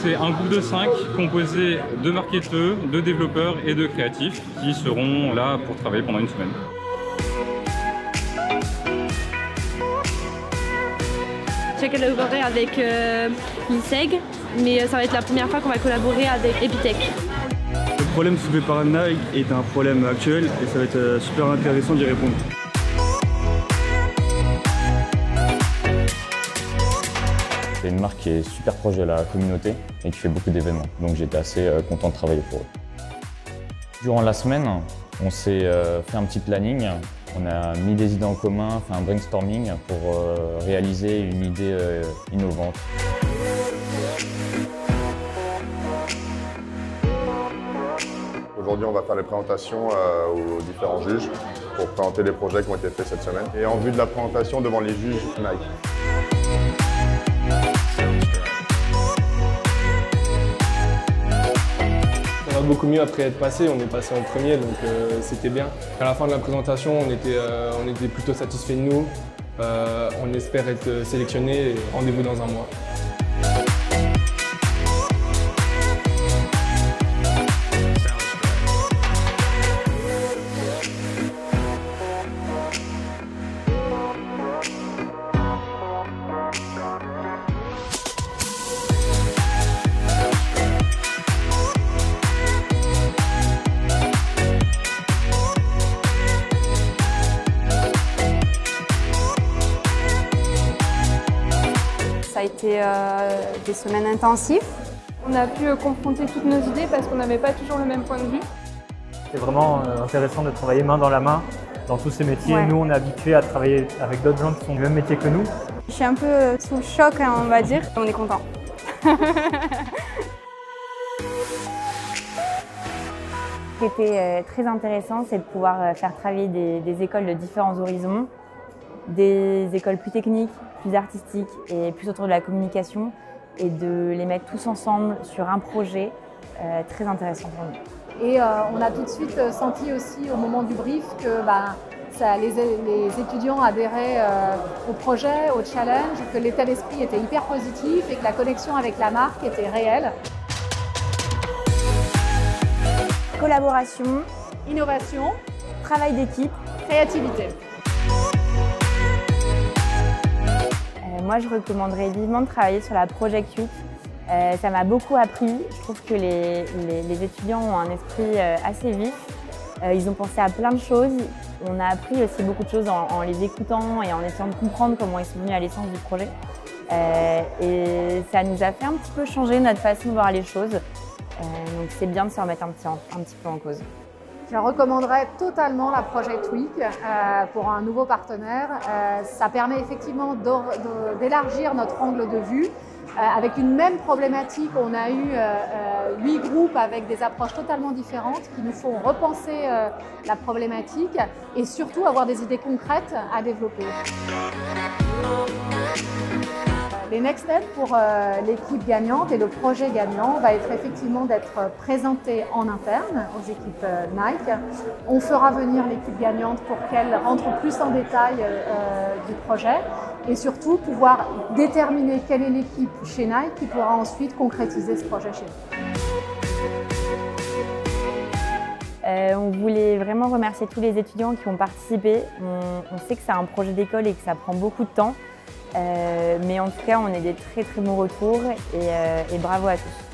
c'est un groupe de 5 composé de marketeurs, de développeurs et de créatifs qui seront là pour travailler pendant une semaine. J'ai collaboré avec l'ISEG, mais ça va être la première fois qu'on va collaborer avec Epitech. Le problème soulevé par Nike est un problème actuel et ça va être super intéressant d'y répondre. C'est une marque qui est super proche de la communauté et qui fait beaucoup d'événements, donc j'étais assez content de travailler pour eux. Durant la semaine, on s'est fait un petit planning, on a mis des idées en commun, fait un brainstorming pour réaliser une idée innovante. Aujourd'hui, on va faire les présentations aux différents juges pour présenter les projets qui ont été faits cette semaine. Et en vue de la présentation devant les juges Nike. Ça va beaucoup mieux après être passé, on est passé en premier, donc c'était bien. À la fin de la présentation, on était plutôt satisfait de nous. On espère être sélectionné et rendez-vous dans un mois. Ça a été des semaines intensives. On a pu confronter toutes nos idées parce qu'on n'avait pas toujours le même point de vue. C'est vraiment intéressant de travailler main dans la main dans tous ces métiers. Ouais. Nous, on est habitués à travailler avec d'autres gens qui font le même métier que nous. Je suis un peu sous le choc, hein, on va dire. On est content. Ce qui était très intéressant, c'est de pouvoir faire travailler des écoles de différents horizons, des écoles plus techniques, plus artistiques et plus autour de la communication, et de les mettre tous ensemble sur un projet très intéressant pour nous. Et on a tout de suite senti aussi au moment du brief que les étudiants adhéraient au projet, au challenge, que l'état d'esprit était hyper positif et que la connexion avec la marque était réelle. Collaboration, Innovation, travail d'équipe, créativité. Moi, je recommanderais vivement de travailler sur la Project Week. Ça m'a beaucoup appris. Je trouve que les étudiants ont un esprit assez vif. Ils ont pensé à plein de choses. On a appris aussi beaucoup de choses en les écoutant et en essayant de comprendre comment ils sont venus à l'essence du projet. Et ça nous a fait un petit peu changer notre façon de voir les choses. Donc c'est bien de se remettre un petit peu en cause. Je recommanderais totalement la Project Week pour un nouveau partenaire. Ça permet effectivement d'élargir notre angle de vue. Avec une même problématique, on a eu 8 groupes avec des approches totalement différentes qui nous font repenser la problématique et surtout avoir des idées concrètes à développer. Les next steps pour l'équipe gagnante et le projet gagnant va être effectivement d'être présenté en interne aux équipes Nike. On fera venir l'équipe gagnante pour qu'elle rentre plus en détail du projet et surtout pouvoir déterminer quelle est l'équipe chez Nike qui pourra ensuite concrétiser ce projet chez nous. On voulait vraiment remercier tous les étudiants qui ont participé. On sait que c'est un projet d'école et que ça prend beaucoup de temps. Mais en tout cas, on a des très bons retours et bravo à tous.